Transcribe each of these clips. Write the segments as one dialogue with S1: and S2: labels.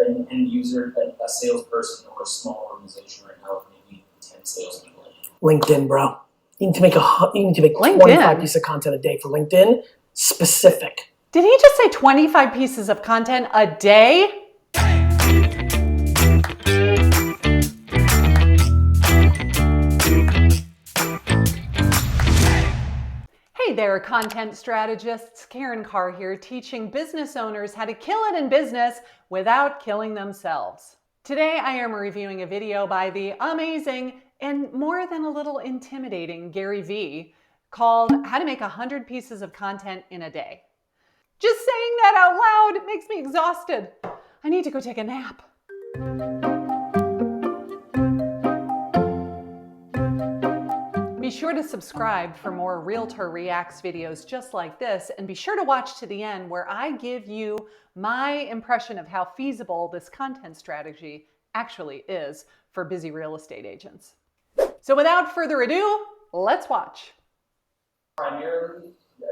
S1: an end user, a salesperson, or a small organization right now with maybe 10 salespeople?
S2: LinkedIn, bro. You need to make
S3: LinkedIn.
S2: 25 pieces of content a day for LinkedIn, specific.
S3: Did he just say 25 pieces of content a day? Hey there, content strategists. Karin Carr here, teaching business owners how to kill it in business without killing themselves. Today, I am reviewing a video by the amazing and more than a little intimidating Gary Vee called How to Make 100 Pieces of Content in a Day. Just saying that out loud makes me exhausted. I need to go take a nap. Be sure to subscribe for more Realtor Reacts videos just like this, and be sure to watch to the end where I give you my impression of how feasible this content strategy actually is for busy real estate agents. So without further ado, let's watch.
S1: Primarily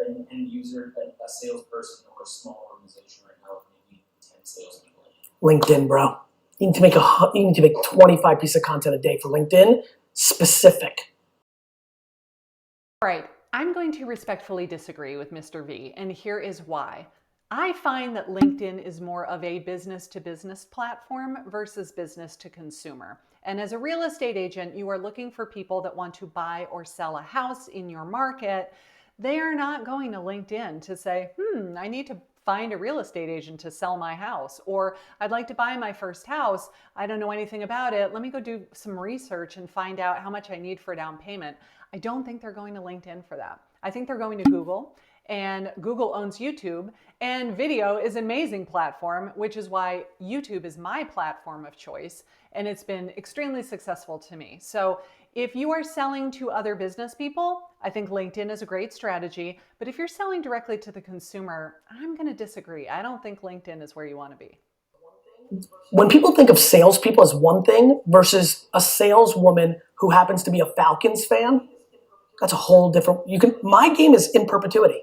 S1: an end user, a salesperson, or a small organization right now with maybe 10 salespeople.
S2: LinkedIn, bro. You need to make 25 pieces of content a day for LinkedIn, specific.
S3: All right, I'm going to respectfully disagree with Mr. V, and here is why. I find that LinkedIn is more of a business-to-business platform versus business-to-consumer. And as a real estate agent, you are looking for people that want to buy or sell a house in your market. They are not going to LinkedIn to say, I need to find a real estate agent to sell my house, or I'd like to buy my first house. I don't know anything about it. Let me go do some research and find out how much I need for a down payment. I don't think they're going to LinkedIn for that. I think they're going to Google, and Google owns YouTube, and video is an amazing platform, which is why YouTube is my platform of choice, and it's been extremely successful to me. So if you are selling to other business people, I think LinkedIn is a great strategy, but if you're selling directly to the consumer, I'm going to disagree. I don't think LinkedIn is where you want to be.
S2: When people think of salespeople as one thing versus a saleswoman who happens to be a Falcons fan, that's a whole different, my game is in perpetuity.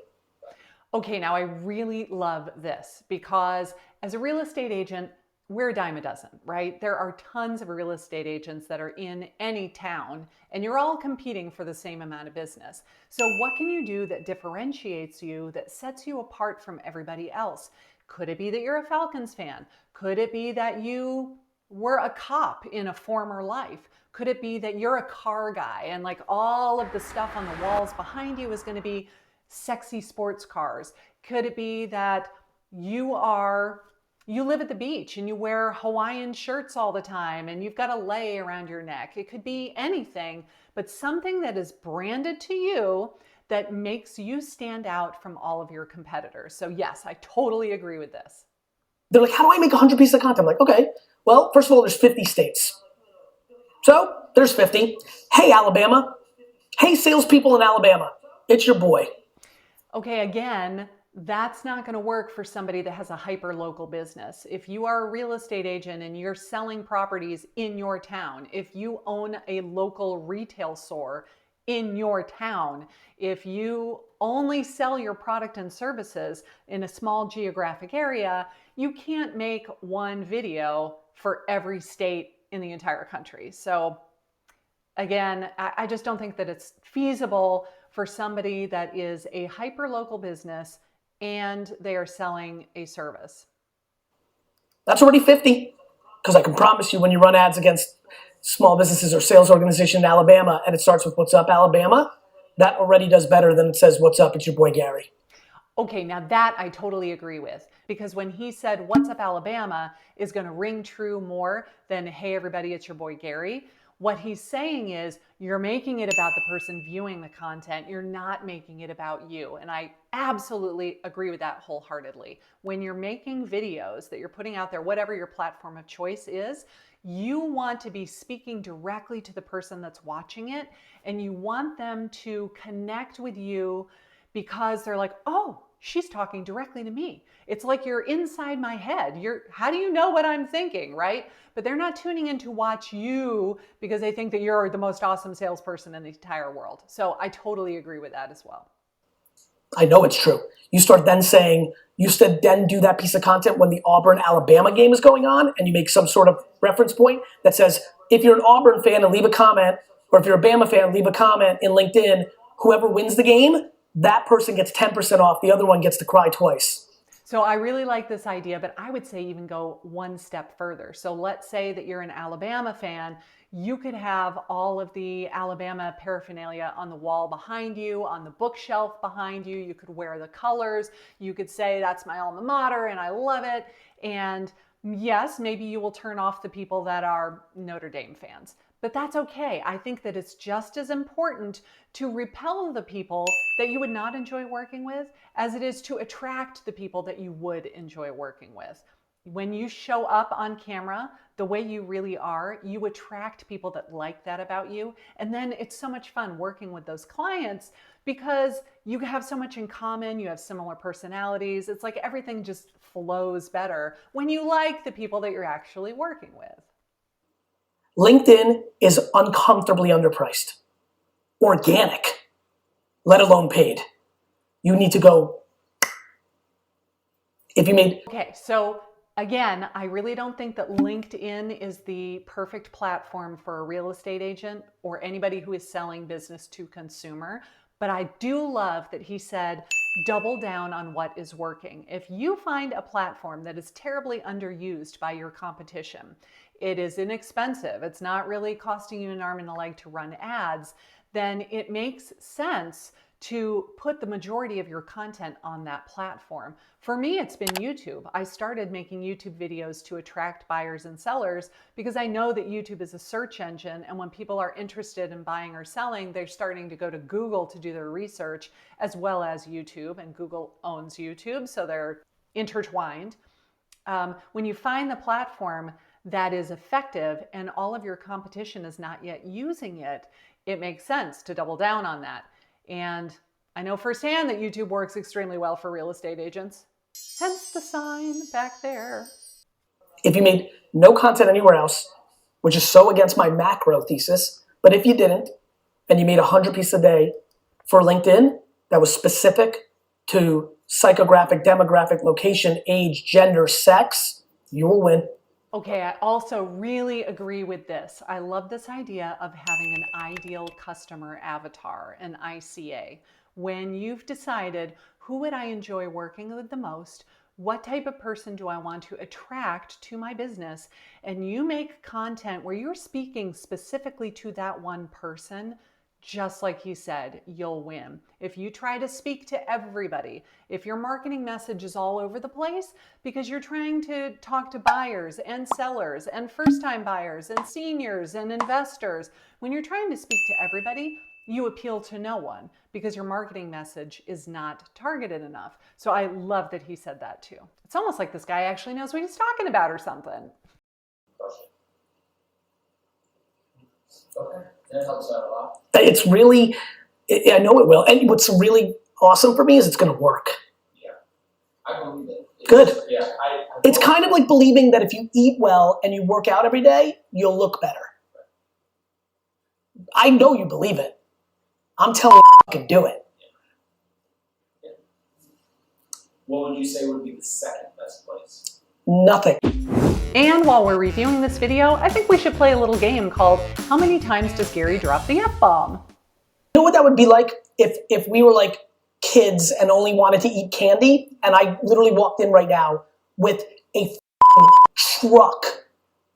S3: Okay, now I really love this because as a real estate agent, we're a dime a dozen, right? There are tons of real estate agents that are in any town, and you're all competing for the same amount of business. So what can you do that differentiates you, that sets you apart from everybody else? Could it be that you're a Falcons fan? Could it be that you were a cop in a former life? Could it be that you're a car guy and like all of the stuff on the walls behind you is going to be sexy sports cars? Could it be that you live at the beach and you wear Hawaiian shirts all the time and you've got a lei around your neck? It could be anything, but something that is branded to you that makes you stand out from all of your competitors. So yes, I totally agree with this.
S2: They're like, how do I make 100 pieces of content? I'm like, okay, well, first of all, there's 50 states. So there's 50. Hey, Alabama. Hey, salespeople in Alabama. It's your boy.
S3: Okay, again, that's not going to work for somebody that has a hyper-local business. If you are a real estate agent and you're selling properties in your town, if you own a local retail store in your town, if you only sell your product and services in a small geographic area, you can't make one video for every state in the entire country. So again, I just don't think that it's feasible for somebody that is a hyper-local business and they are selling a service.
S2: That's already 50, because I can promise you when you run ads against small businesses or sales organization in Alabama and it starts with "What's up, Alabama?" that already does better than it says "What's up, it's your boy Gary."
S3: Okay, now that I totally agree with, because when he said "What's up, Alabama" is going to ring true more than "Hey everybody, it's your boy Gary." What he's saying is you're making it about the person viewing the content. You're not making it about you. And I absolutely agree with that wholeheartedly. When you're making videos that you're putting out there, whatever your platform of choice is, you want to be speaking directly to the person that's watching it, and you want them to connect with you because they're like, oh, she's talking directly to me. It's like you're inside my head. How do you know what I'm thinking, right? But they're not tuning in to watch you because they think that you're the most awesome salesperson in the entire world. So I totally agree with that as well.
S2: I know it's true. You start then saying, you should then do that piece of content when the Auburn-Alabama game is going on, and you make some sort of reference point that says, if you're an Auburn fan and leave a comment, or if you're a Bama fan, leave a comment in LinkedIn, whoever wins the game, that person gets 10% off, the other one gets to cry twice.
S3: So I really like this idea, but I would say even go one step further. So let's say that you're an Alabama fan. You could have all of the Alabama paraphernalia on the wall behind you, on the bookshelf behind you. You could wear the colors. You could say, that's my alma mater and I love it. And yes, maybe you will turn off the people that are Notre Dame fans. But that's okay. I think that it's just as important to repel the people that you would not enjoy working with as it is to attract the people that you would enjoy working with. When you show up on camera the way you really are, you attract people that like that about you. And then it's so much fun working with those clients because you have so much in common. You have similar personalities. It's like everything just flows better when you like the people that you're actually working with.
S2: LinkedIn is uncomfortably underpriced. Organic, let alone paid. You need to go, if you made...
S3: Okay, so again, I really don't think that LinkedIn is the perfect platform for a real estate agent or anybody who is selling business to consumer. But I do love that he said, double down on what is working. If you find a platform that is terribly underused by your competition, it is inexpensive, it's not really costing you an arm and a leg to run ads, then it makes sense to put the majority of your content on that platform. For me, it's been YouTube. I started making YouTube videos to attract buyers and sellers because I know that YouTube is a search engine, and when people are interested in buying or selling, they're starting to go to Google to do their research as well as YouTube, and Google owns YouTube, so they're intertwined. When you find the platform that is effective and all of your competition is not yet using it, it makes sense to double down on that. And I know firsthand that YouTube works extremely well for real estate agents. Hence the sign back there.
S2: If you made no content anywhere else, which is so against my macro thesis, but if you didn't, and you made 100 pieces a day for LinkedIn that was specific to psychographic, demographic, location, age, gender, sex, you will win.
S3: Okay, I also really agree with this. I love this idea of having an ideal customer avatar, an ICA. When you've decided who would I enjoy working with the most, what type of person do I want to attract to my business, and you make content where you're speaking specifically to that one person, just like he said, you'll win. If you try to speak to everybody, if your marketing message is all over the place because you're trying to talk to buyers and sellers and first-time buyers and seniors and investors, when you're trying to speak to everybody, you appeal to no one because your marketing message is not targeted enough. So I love that he said that too. It's almost like this guy actually knows what he's talking about or something.
S1: Okay, that helps out a lot.
S2: It's really, I know it will. And what's really awesome for me is it's going to work.
S1: Yeah, I believe it.
S2: Good.
S1: Yeah,
S2: It's kind of like believing that if you eat well and you work out every day, you'll look better. I know you believe it. I'm telling you, fucking do it.
S1: Yeah. What would you say would be the second best place?
S2: Nothing.
S3: And while we're reviewing this video, I think we should play a little game called How Many Times Does Gary Drop the F-Bomb?
S2: You know what that would be like if we were like kids and only wanted to eat candy, and I literally walked in right now with a truck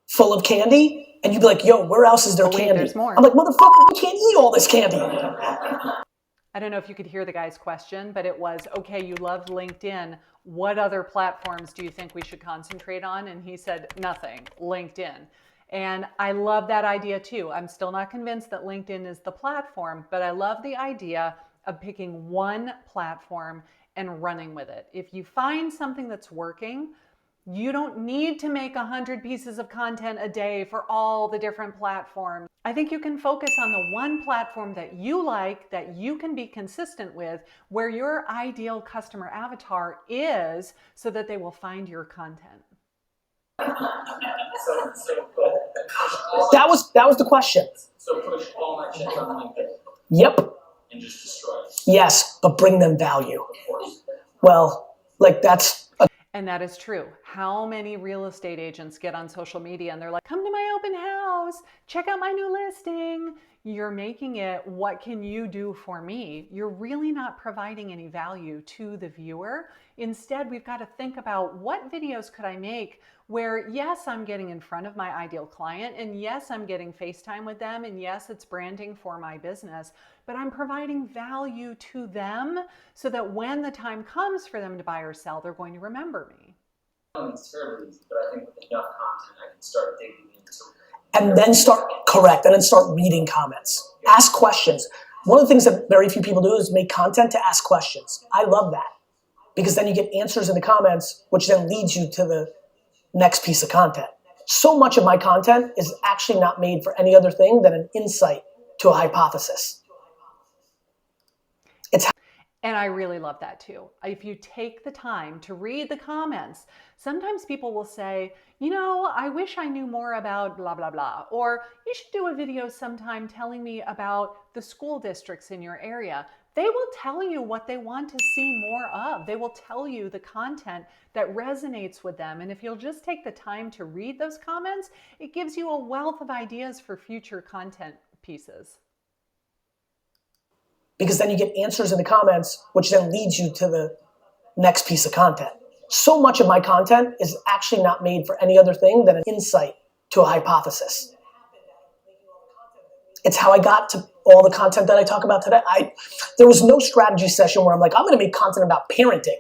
S2: full of candy, and you'd be like, yo, where else is there candy?
S3: There's more.
S2: I'm like, motherfucker, we can't eat all this candy.
S3: I don't know if you could hear the guy's question, but it was, okay, you love LinkedIn. What other platforms do you think we should concentrate on? And he said, nothing, LinkedIn. And I love that idea too. I'm still not convinced that LinkedIn is the platform, but I love the idea of picking one platform and running with it. If you find something that's working, you don't need to make 100 pieces of content a day for all the different platforms. I think you can focus on the one platform that you like, that you can be consistent with, where your ideal customer avatar is, so that they will find your content.
S2: That was the question.
S1: So push all my chips on LinkedIn.
S2: Yep.
S1: And just destroy it.
S2: Yes, but bring them value.
S1: Of course.
S2: Well, like
S3: And that is true. How many real estate agents get on social media and they're like, come to my open house, check out my new listing. You're making it, what can you do for me? You're really not providing any value to the viewer. Instead, we've got to think about what videos could I make where, yes, I'm getting in front of my ideal client, and yes, I'm getting FaceTime with them, and yes, it's branding for my business, but I'm providing value to them so that when the time comes for them to buy or sell, they're going to remember me.
S1: It's terribly easy, but I think with enough content, I can start digging into.
S2: and then start reading comments. Ask questions. One of the things that very few people do is make content to ask questions. I love that because then you get answers in the comments, which then leads you to the next piece of content. So much of my content is actually not made for any other thing than an insight to a hypothesis.
S3: And I really love that too. If you take the time to read the comments, sometimes people will say, you know, I wish I knew more about blah, blah, blah. Or you should do a video sometime telling me about the school districts in your area. They will tell you what they want to see more of. They will tell you the content that resonates with them. And if you'll just take the time to read those comments, it gives you a wealth of ideas for future content pieces.
S2: Because then you get answers in the comments, which then leads you to the next piece of content. So much of my content is actually not made for any other thing than an insight to a hypothesis. It's how I got to all the content that I talk about today. There was no strategy session where I'm like, I'm gonna make content about parenting.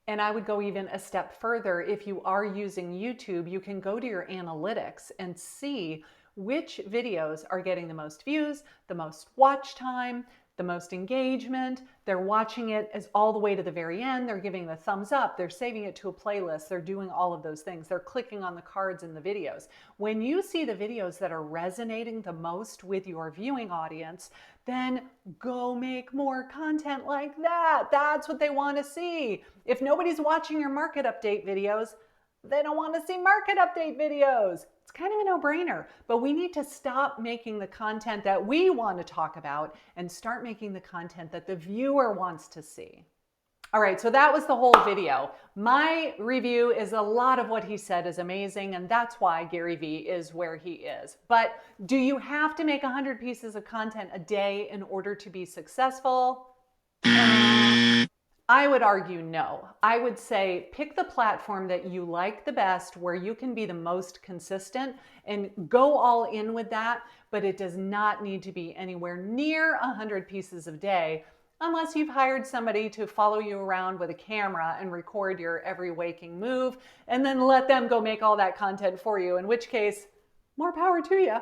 S3: And I would go even a step further. If you are using YouTube, you can go to your analytics and see which videos are getting the most views, the most watch time, the most engagement. They're watching it as all the way to the very end. They're giving the thumbs up. They're saving it to a playlist. They're doing all of those things. They're clicking on the cards in the videos. When you see the videos that are resonating the most with your viewing audience, then go make more content like that. That's what they want to see. If nobody's watching your market update videos, they don't want to see market update videos. It's kind of a no-brainer, but we need to stop making the content that we want to talk about and start making the content that the viewer wants to see. All right, so that was the whole video. My review is a lot of what he said is amazing, and that's why Gary Vee is where he is. But do you have to make 100 pieces of content a day in order to be successful? I would argue no. I would say pick the platform that you like the best, where you can be the most consistent, and go all in with that, but it does not need to be anywhere near 100 pieces a day unless you've hired somebody to follow you around with a camera and record your every waking move and then let them go make all that content for you, in which case, more power to you.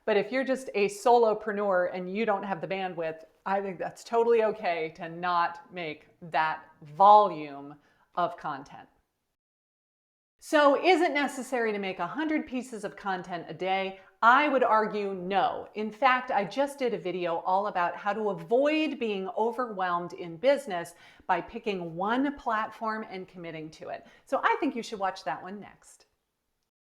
S3: But if you're just a solopreneur and you don't have the bandwidth, I think that's totally okay to not make that volume of content. So is it necessary to make 100 pieces of content a day? I would argue no. In fact, I just did a video all about how to avoid being overwhelmed in business by picking one platform and committing to it. So I think you should watch that one next.